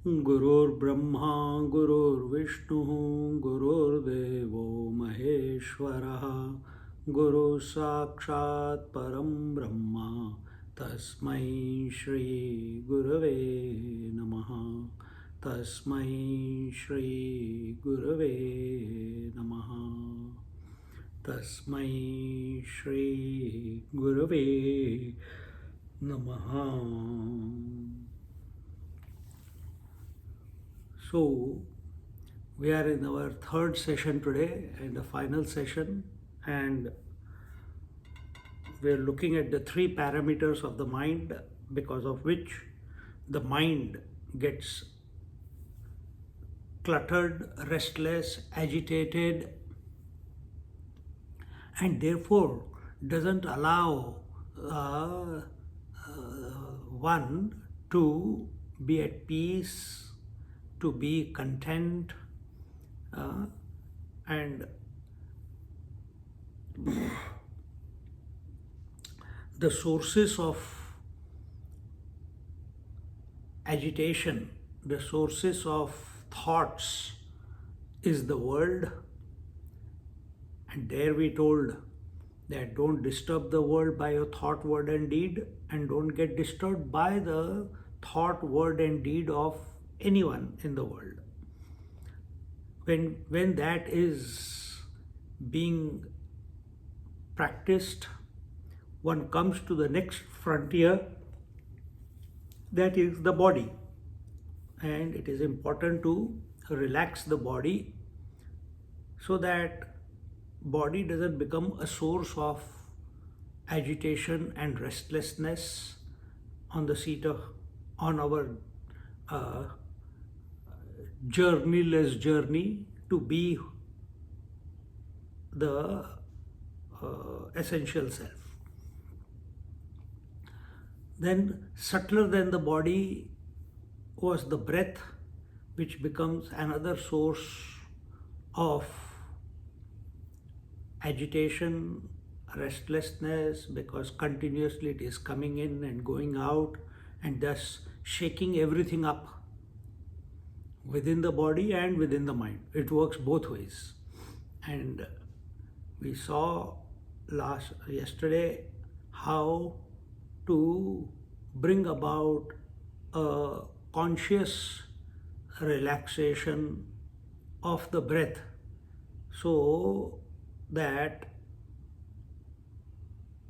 गुरुर्ब्रह्मा गुरुर्विष्णुः गुरुर्देवो महेश्वरः गुरुः साक्षात् परं ब्रह्म तस्मै श्री गुरवे नमः तस्मै श्री गुरवे नमः तस्मै श्री गुरवे नमः. So, we are in our third session today and the final session, and we are looking at the three parameters of the mind because of which the mind gets cluttered, restless, agitated, and therefore doesn't allow one to be at peace, to be content, and the sources of agitation, the sources of thoughts is the world. And there we told that don't disturb the world by your thought, word and deed, and don't get disturbed by the thought, word and deed of anyone in the world. When that is being practiced, one comes to the next frontier, that is the body. And it is important to relax the body so that body doesn't become a source of agitation and restlessness on our journeyless journey to be the essential self. Then subtler than the body was the breath, which becomes another source of agitation, restlessness, because continuously it is coming in and going out and thus shaking everything up within the body and within the mind. It works both ways. And we saw yesterday how to bring about a conscious relaxation of the breath so that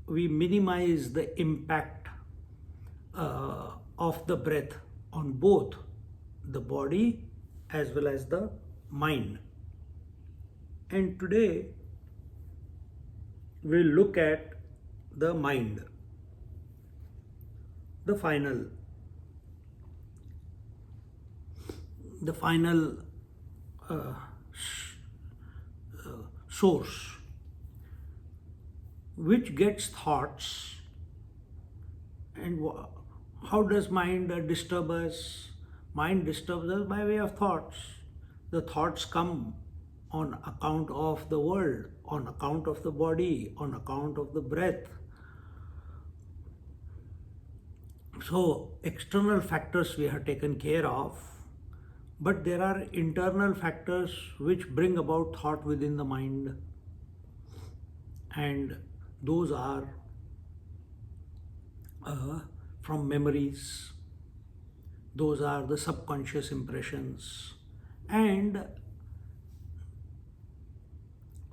we minimize the impact of the breath on both the body as well as the mind. And today we'll look at the mind, the final source which gets thoughts. And how does mind disturb us? Mind disturbs us by way of thoughts. The thoughts come on account of the world, on account of the body, on account of the breath. So external factors we have taken care of, but there are internal factors which bring about thought within the mind, and those are from memories, those are the subconscious impressions, and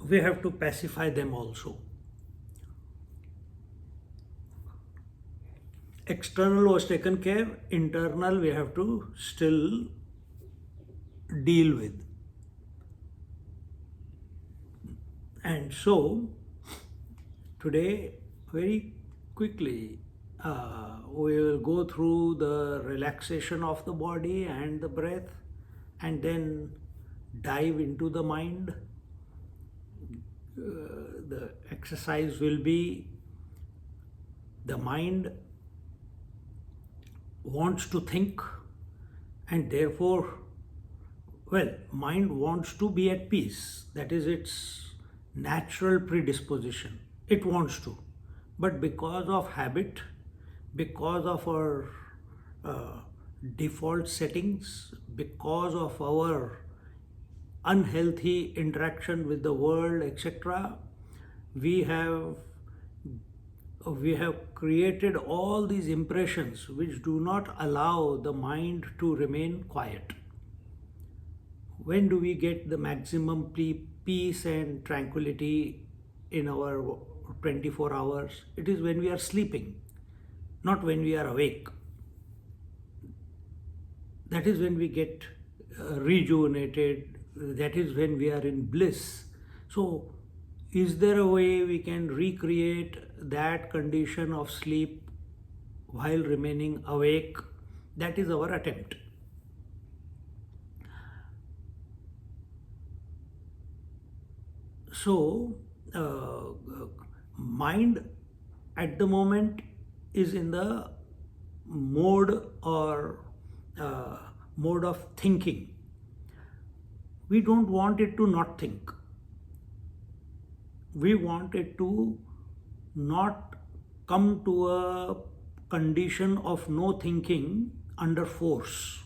we have to pacify them also. External was taken care, internal we have to still deal with. And so today, very quickly, we will go through the relaxation of the body and the breath, and then dive into the mind. The exercise will be, the mind wants to think, and therefore, mind wants to be at peace. That is its natural predisposition. It wants to. But because of habit, because of our default settings because of our unhealthy interaction with the world, etc. We have created all these impressions which do not allow the mind to remain quiet. When do we get the maximum peace and tranquility in our 24 hours? It is when we are sleeping, not when we are awake. That is when we get rejuvenated. That is when we are in bliss. So, is there a way we can recreate that condition of sleep while remaining awake? That is our attempt. So, mind at the moment is in the mode or mode of thinking. We don't want it to not think. We want it to not come to a condition of no thinking under force.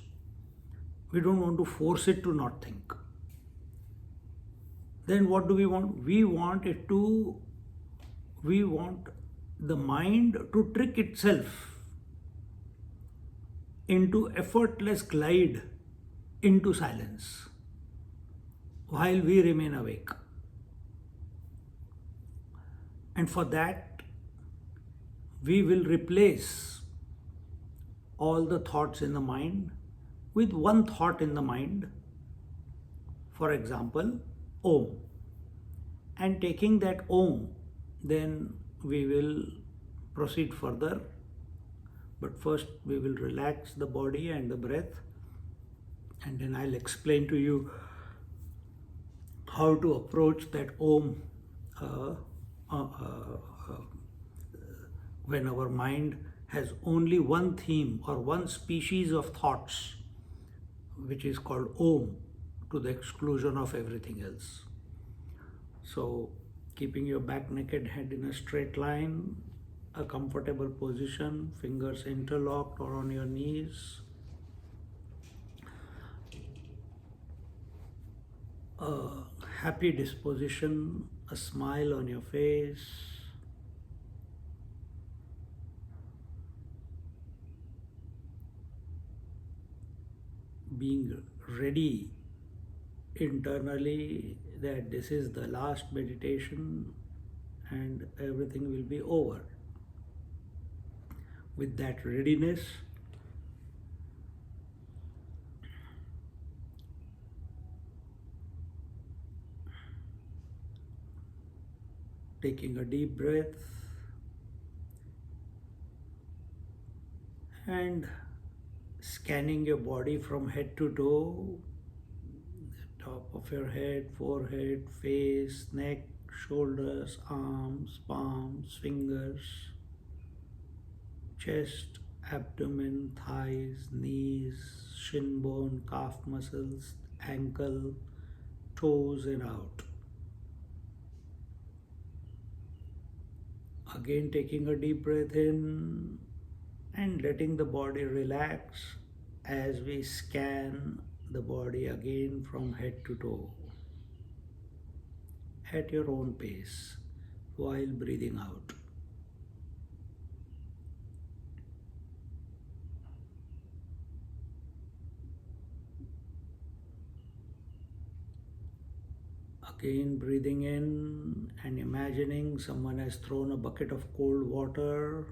We don't want to force it to not think. Then what do we want? We want the mind to trick itself into effortless glide into silence while we remain awake. And for that, we will replace all the thoughts in the mind with one thought in the mind. For example, Om. And taking that Om, then we will proceed further. But first, we will relax the body and the breath, and then I'll explain to you how to approach that Om when our mind has only one theme or one species of thoughts, which is called Om, to the exclusion of everything else. So, keeping your back, naked, head in a straight line, a comfortable position, fingers interlocked or on your knees. A happy disposition, a smile on your face. Being ready internally that this is the last meditation and everything will be over. With that readiness, taking a deep breath and scanning your body from head to toe, top of your head, forehead, face, neck, shoulders, arms, palms, fingers, chest, abdomen, thighs, knees, shin bone, calf muscles, ankle, toes and out. Again taking a deep breath in and letting the body relax as we scan the body again from head to toe at your own pace while breathing out. Again breathing in and imagining someone has thrown a bucket of cold water,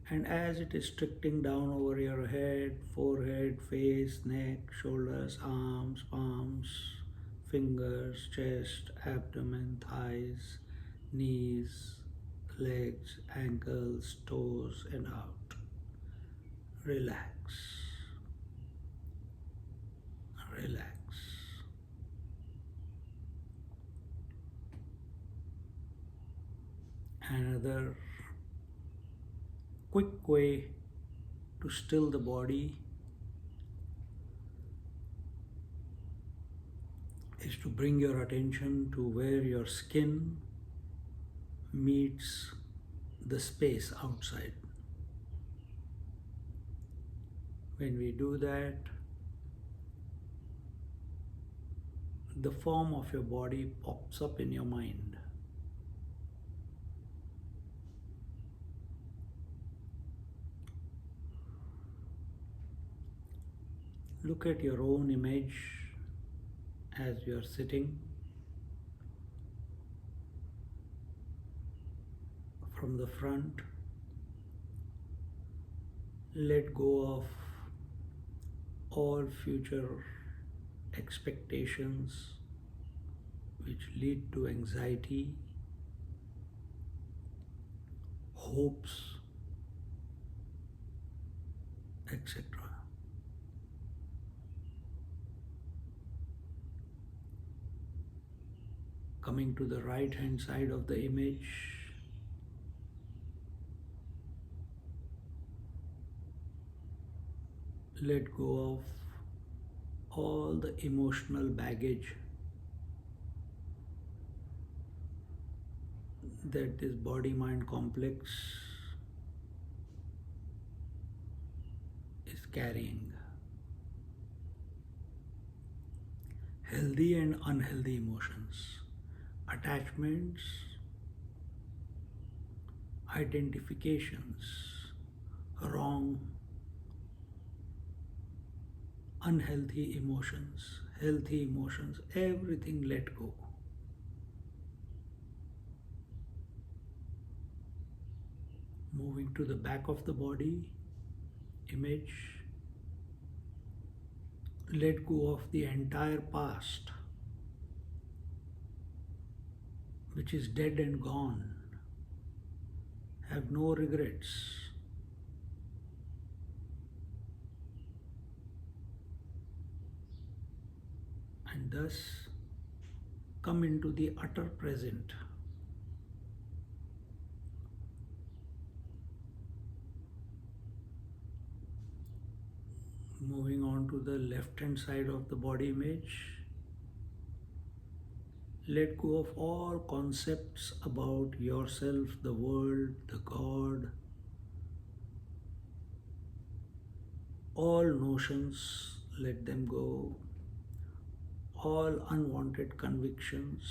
and as it is trickling down over your head, forehead, face, neck, shoulders, arms, palms, fingers, chest, abdomen, thighs, knees, legs, ankles, toes and out. Relax. Relax. Another quick way to still the body is to bring your attention to where your skin meets the space outside. When we do that, the form of your body pops up in your mind. Look at your own image as you are sitting. From the front, let go of all future expectations which lead to anxiety, hopes, etc. Coming to the right hand side of the image, let go of all the emotional baggage that this body-mind complex is carrying. Healthy and unhealthy emotions, attachments, identifications, wrong, unhealthy emotions, healthy emotions, everything let go. Moving to the back of the body, image, let go of the entire past, which is dead and gone. Have no regrets. And thus come into the utter present. Moving on to the left hand side of the body image, let go of all concepts about yourself, the world, the God, all notions, let them go, all unwanted convictions,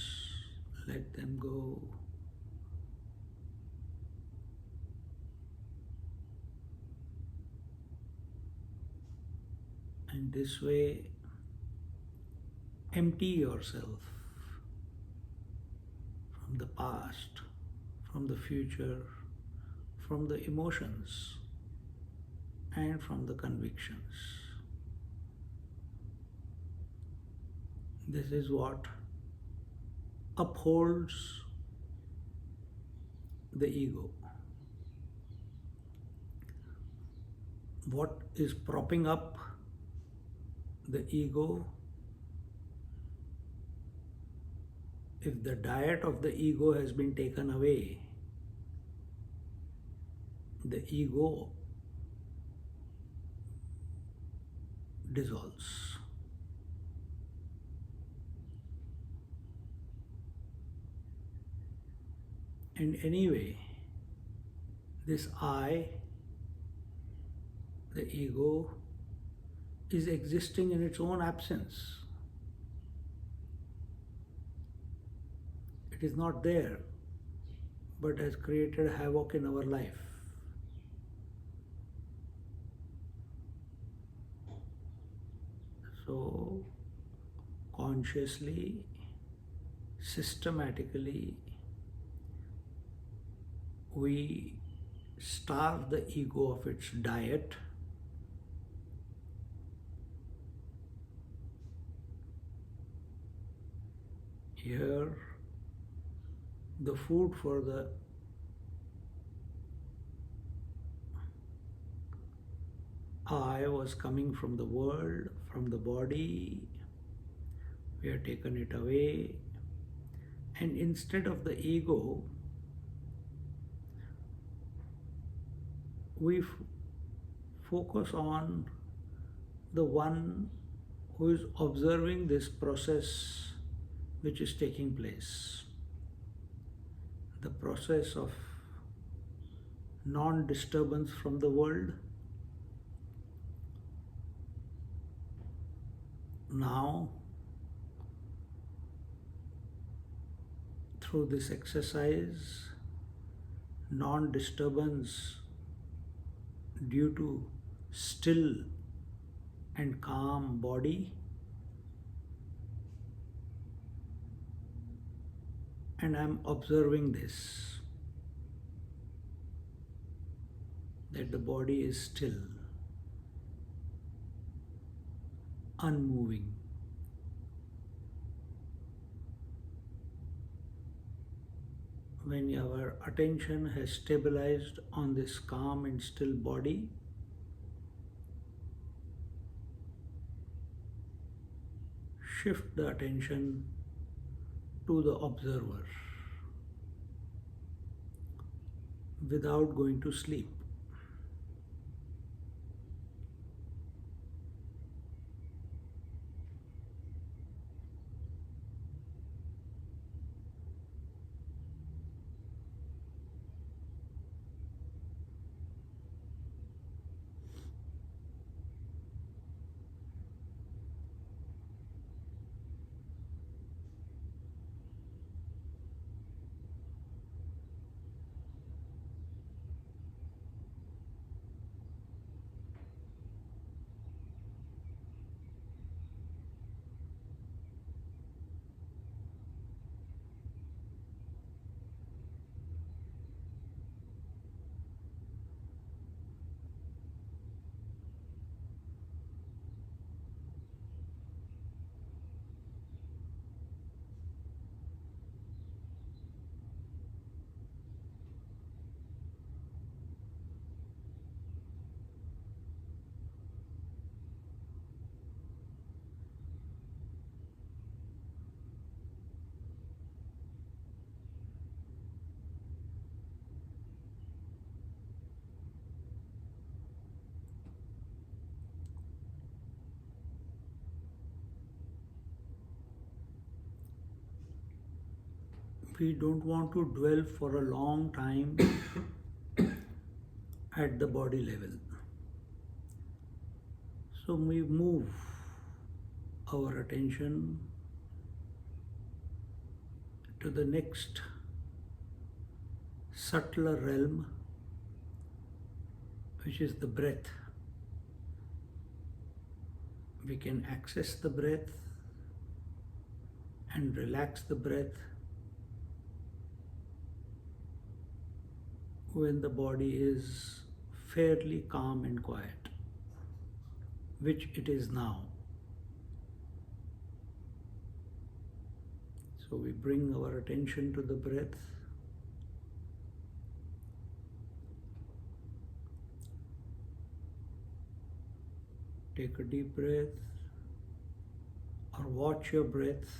let them go. And this way, empty yourself from the past, from the future, from the emotions, and from the convictions. This is what upholds the ego. What is propping up the ego? If the diet of the ego has been taken away, the ego dissolves. And anyway, this I, the ego, is existing in its own absence. It is not there, but has created havoc in our life. So, consciously, systematically, we starve the ego of its diet. Here, the food for the I was coming from the world, from the body. We have taken it away. And instead of the ego, we focus on the one who is observing this process which is taking place. The process of non-disturbance from the world, Now, through this exercise, non-disturbance due to still and calm body, and I'm observing this, that the body is still, unmoving. When our attention has stabilized on this calm and still body, shift the attention to the observer without going to sleep. We don't want to dwell for a long time at the body level. So we move our attention to the next subtler realm, which is the breath. We can access the breath and relax the breath when the body is fairly calm and quiet, which it is now. So we bring our attention to the breath. Take a deep breath, or watch your breath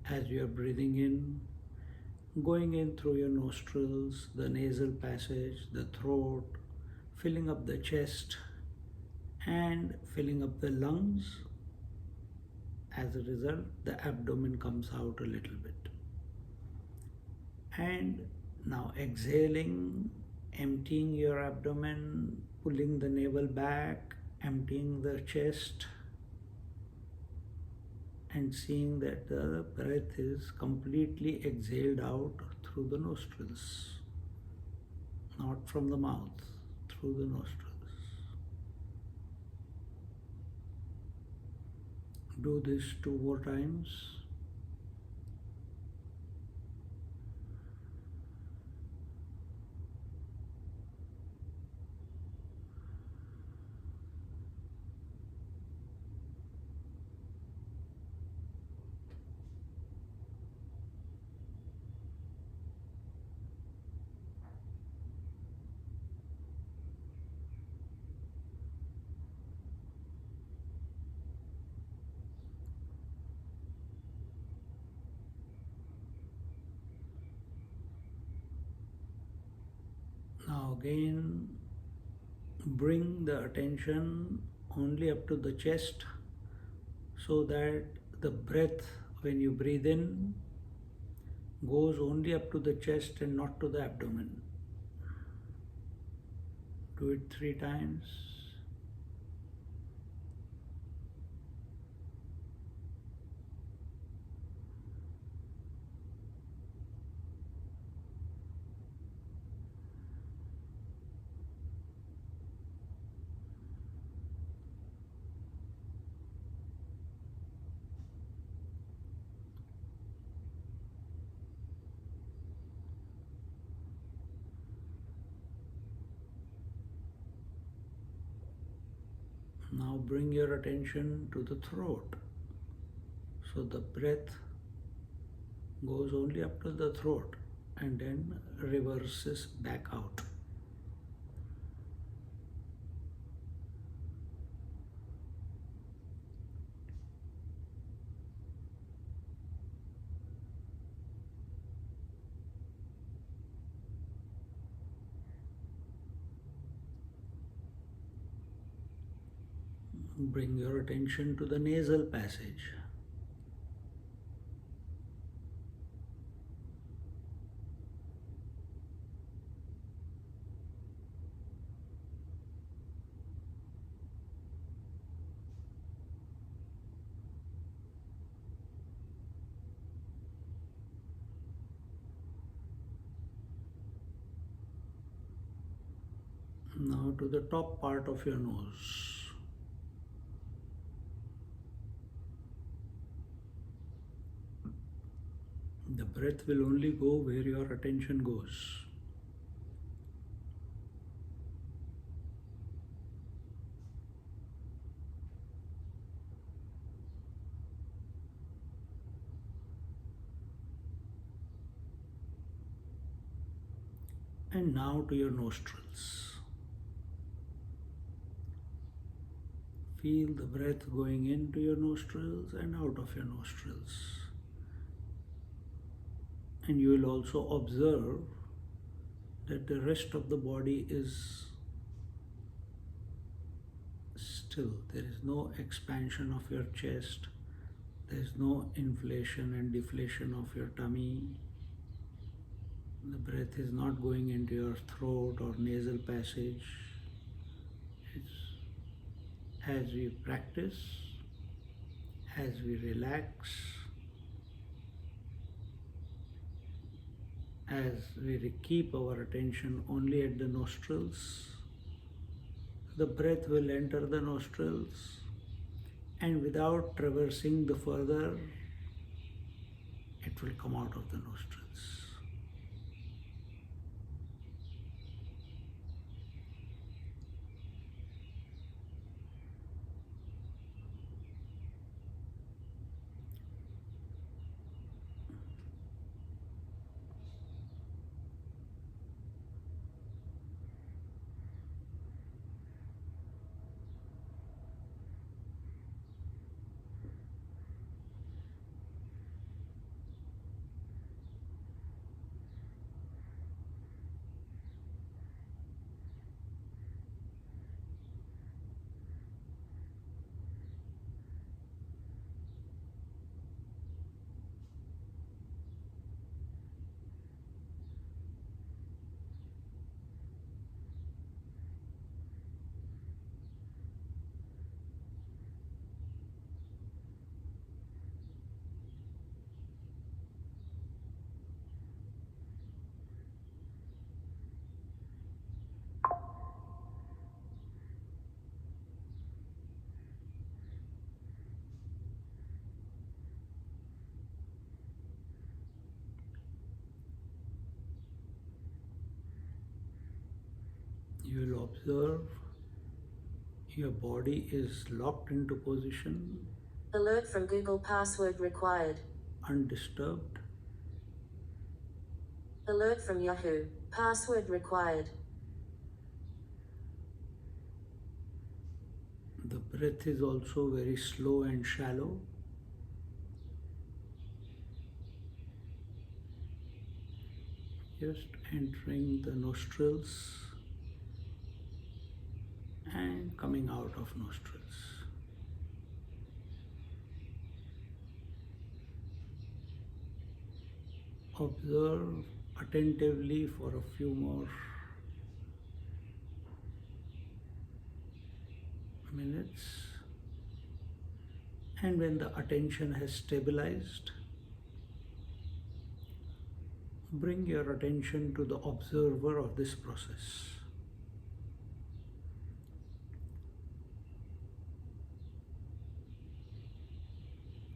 as you are breathing in, going in through your nostrils, the nasal passage, the throat, filling up the chest and filling up the lungs. As a result, the abdomen comes out a little bit. And now exhaling, emptying your abdomen, pulling the navel back, emptying the chest, and seeing that the breath is completely exhaled out through the nostrils, not from the mouth, through the nostrils. Do this 2 more times. Now again, bring the attention only up to the chest, so that the breath, when you breathe in, goes only up to the chest and not to the abdomen. Do it 3 times. Now bring your attention to the throat. So the breath goes only up to the throat and then reverses back out. Bring your attention to the nasal passage. Now to the top part of your nose. The breath will only go where your attention goes. And now to your nostrils. Feel the breath going into your nostrils and out of your nostrils. And you will also observe that the rest of the body is still. There is no expansion of your chest. There is no inflation and deflation of your tummy. The breath is not going into your throat or nasal passage. It's as we practice, as we relax, as we keep our attention only at the nostrils, the breath will enter the nostrils and without traversing the further, it will come out of the nostrils. You will observe your body is locked into position, Alert from Google, password required. undisturbed. Alert from Yahoo, password required. The breath is also very slow and shallow. Just entering the nostrils and coming out of nostrils. Observe attentively for a few more minutes, and when the attention has stabilized, bring your attention to the observer of this process.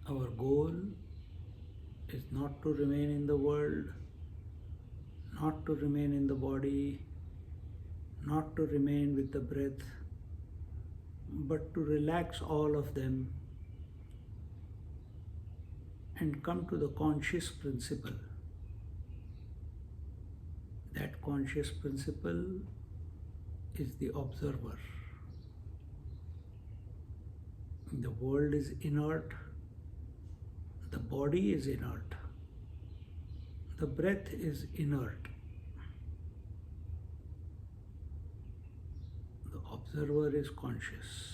Our goal is not to remain in the world, not to remain in the body, not to remain with the breath, but to relax all of them and come to the conscious principle. That conscious principle is the observer. The world is inert, the body is inert, the breath is inert. The observer is conscious.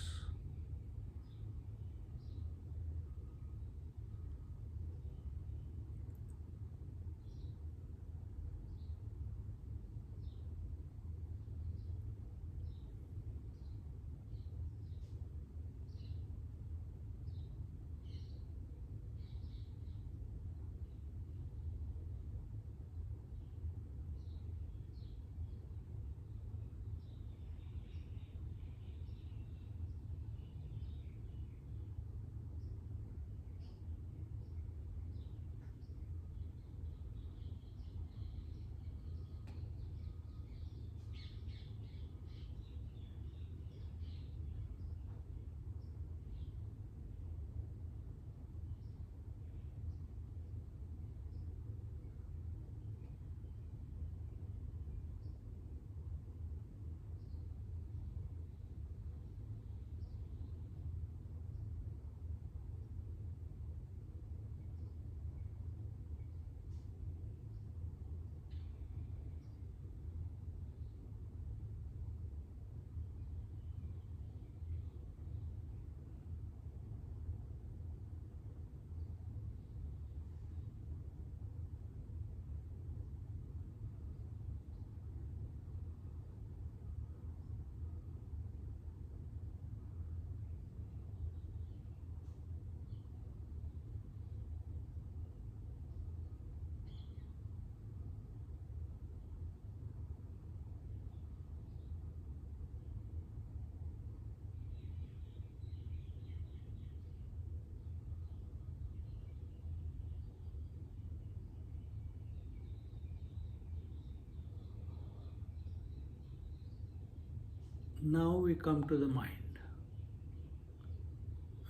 Now we come to the mind.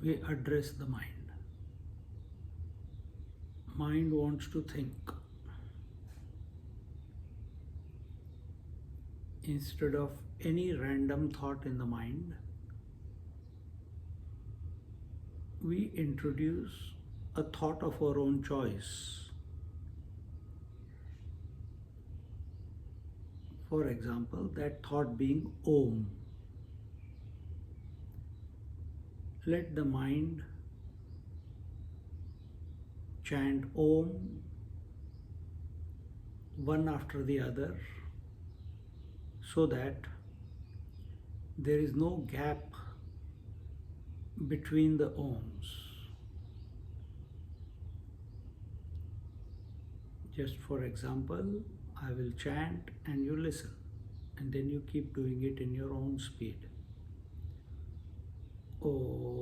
We address the mind. Mind wants to think. Instead of any random thought in the mind, we introduce a thought of our own choice. For example, that thought being Om. Let the mind chant Om one after the other so that there is no gap between the Oms. Just for example, I will chant and you listen, and then you keep doing it in your own speed. Om.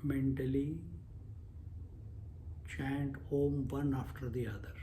Mentally chant Om one after the other.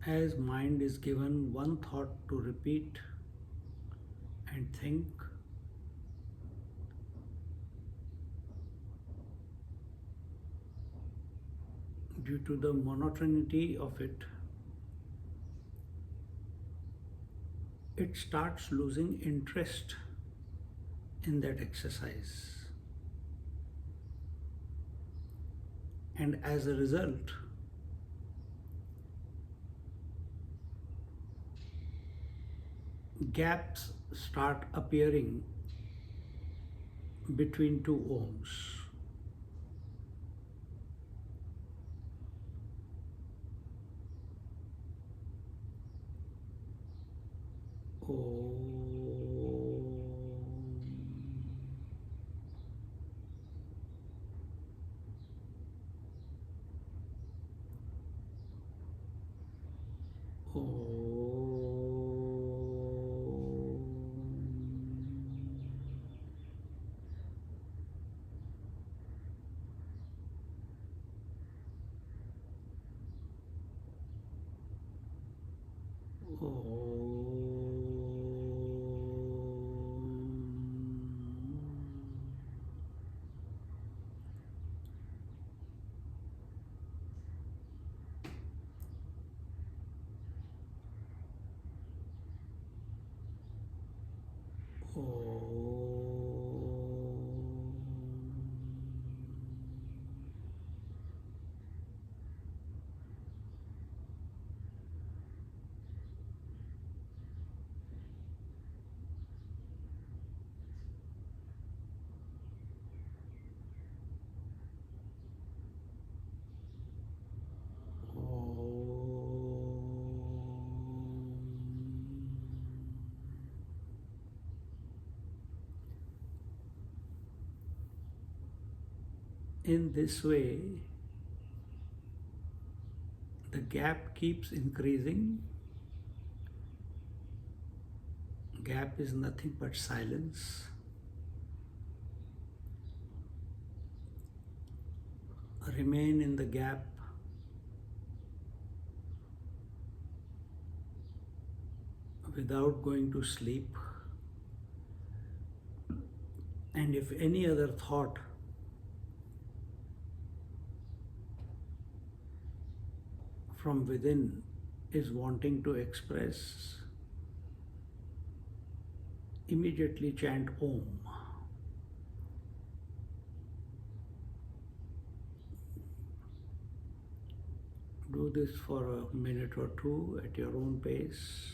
as mind is given one thought to repeat and think, due to the monotonity of it, it starts losing interest in that exercise. And as a result, gaps start appearing between two ohms. In this way, the gap keeps increasing. Gap is nothing but silence. Remain in the gap without going to sleep. And if any other thought from within is wanting to express, immediately chant Om. Do this for a minute or two at your own pace.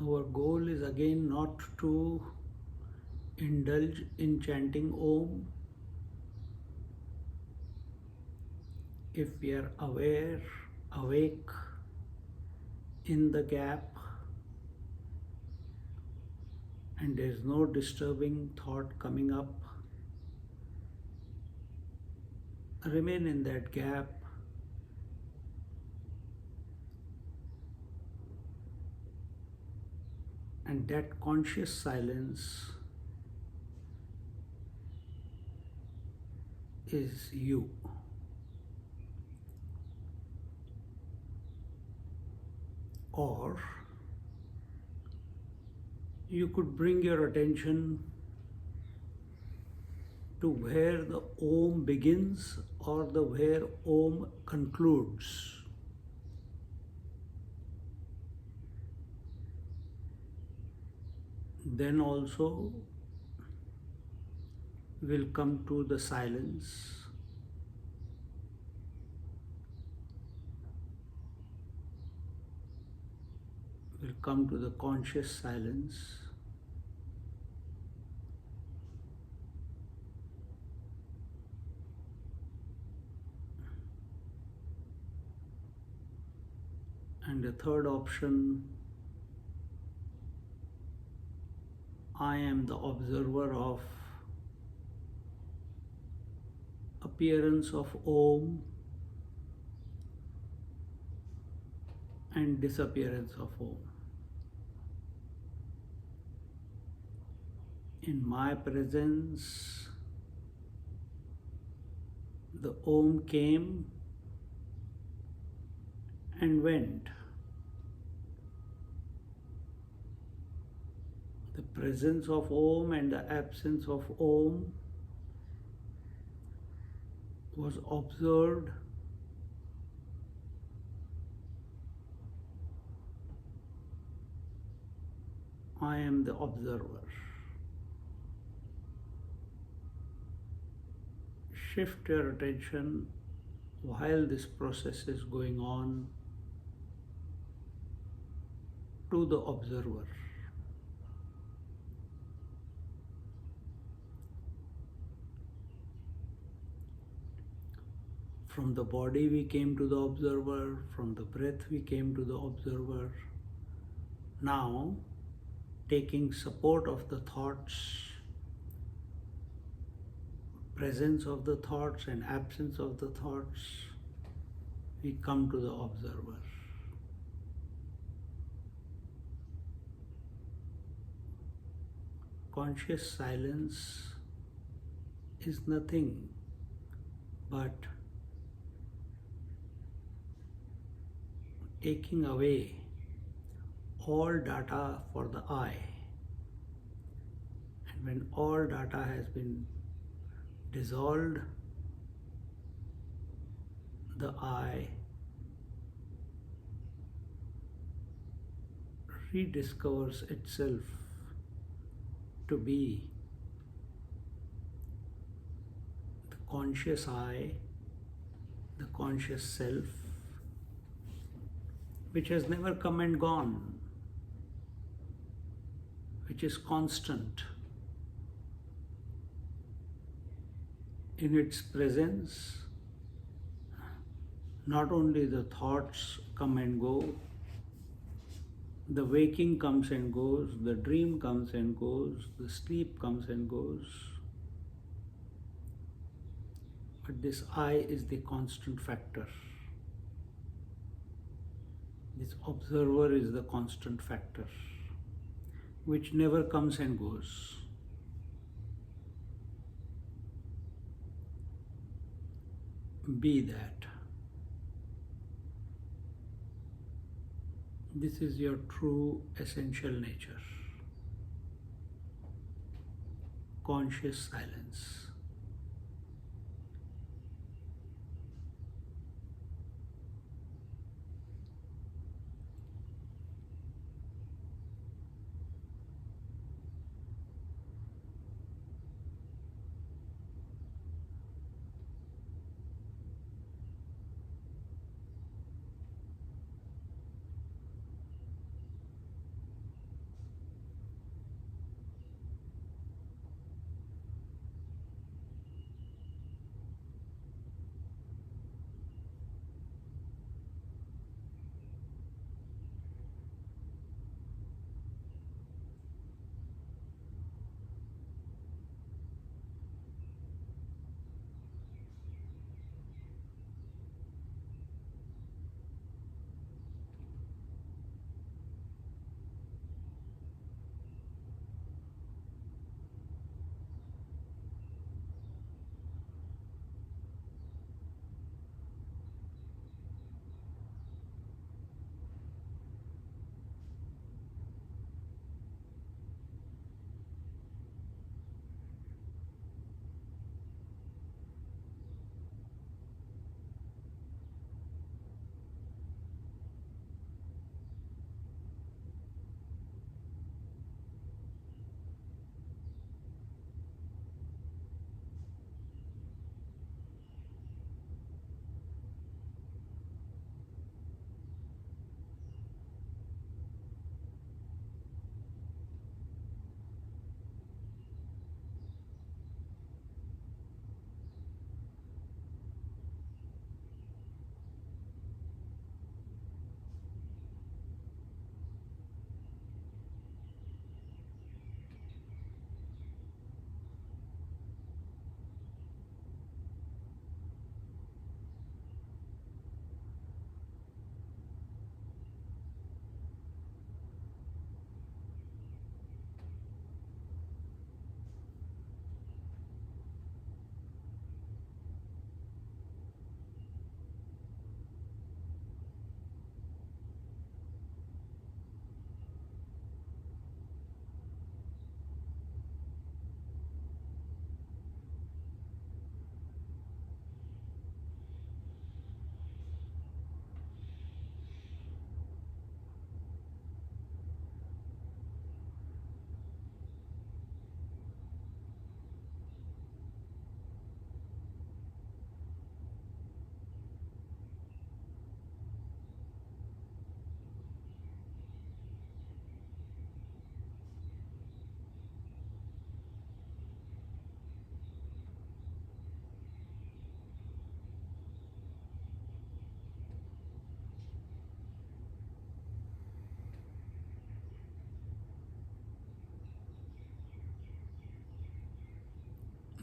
Our goal is again not to indulge in chanting Om. If we are aware, awake in the gap, and there is no disturbing thought coming up, remain in that gap. And that conscious silence is you. Or you could bring your attention to where the Om begins or the where Om concludes. Then also will come to the silence. Will come to the conscious silence. And the third option, I am the observer of appearance of Om and disappearance of Om. In my presence, the Om came and went. The presence of Om and the absence of Om was observed I am the observer. Shift your attention while this process is going on to the observer. From the body we came to the observer, from the breath we came to the observer. Now, taking support of the thoughts, presence of the thoughts and absence of the thoughts, we come to the observer. Conscious silence is nothing but taking away all data for the I. And when all data has been dissolved, the I rediscovers itself to be the conscious I, the conscious self, which has never come and gone, which is constant. In its presence, not only the thoughts come and go, the waking comes and goes, the dream comes and goes, the sleep comes and goes. But this I is the constant factor. This observer is the constant factor, which never comes and goes. Be that. This is your true essential nature. Conscious silence.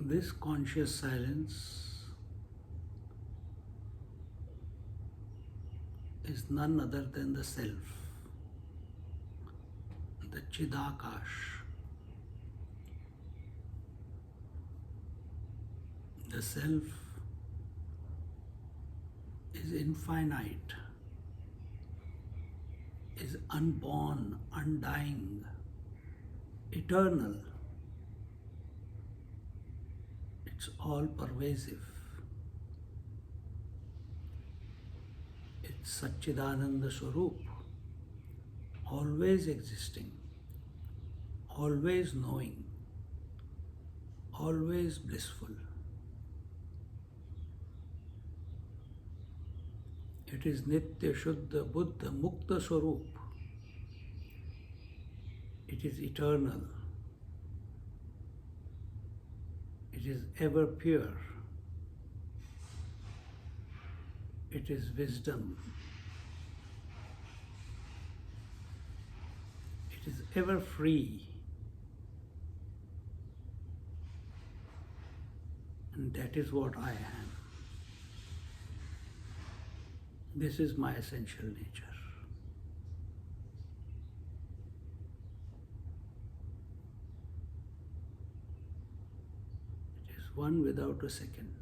This conscious silence is none other than the Self, the Chidakash. The Self is infinite, is unborn, undying, eternal. It's all pervasive. It's Satchidananda Swarup, always existing, always knowing, always blissful. It is Nitya Shuddha Buddha Mukta Swarup. It is eternal. It is ever pure. It is wisdom. It is ever free. And that is what I am. This is my essential nature. It is one without a second.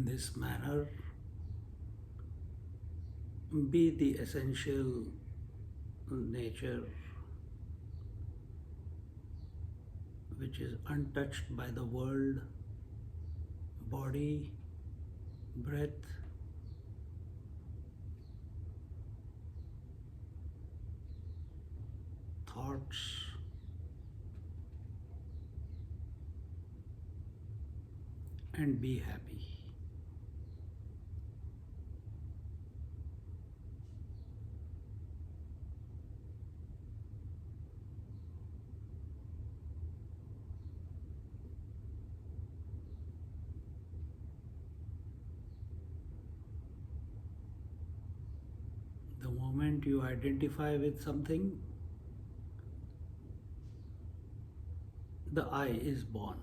in this manner, be the essential nature which is untouched by the world, body, breath, thoughts, and be happy. The moment you identify with something, the I is born.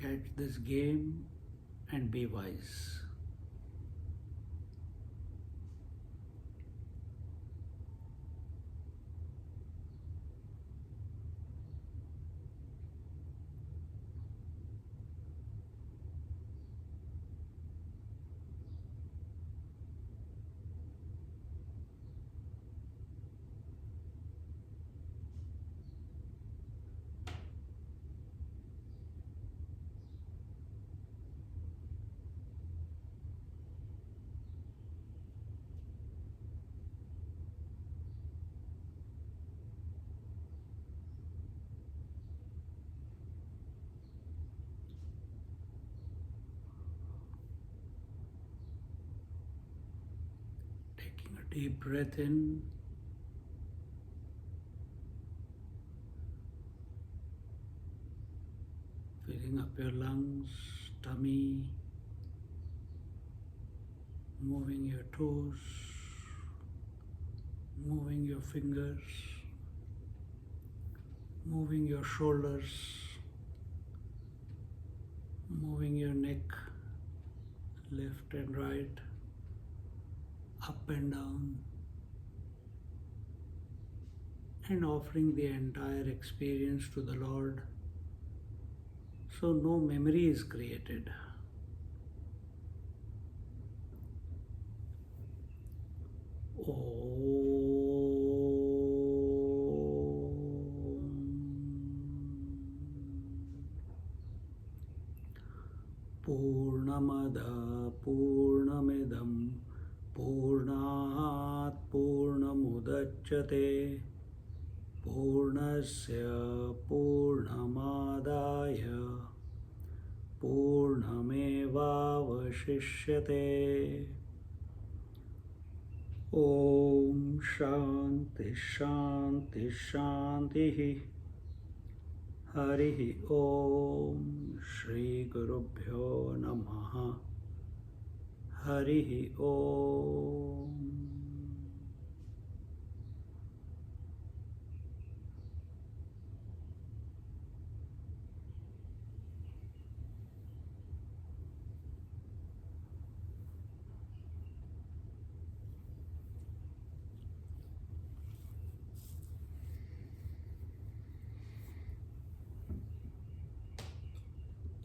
Catch this game and be wise. Taking a deep breath in, filling up your lungs, tummy, moving your toes, moving your fingers, moving your shoulders, moving your neck, left and right, up and down, and offering the entire experience to the Lord. So no memory is created. Purnamada Purnamidam Purnat Purnamudachyate Purnasya Purnamadaya Purnamevavashishyate. Om Shanti Shanti Shanti. Harihi Om Shri Gurubhyo Namaha. Harihi Om.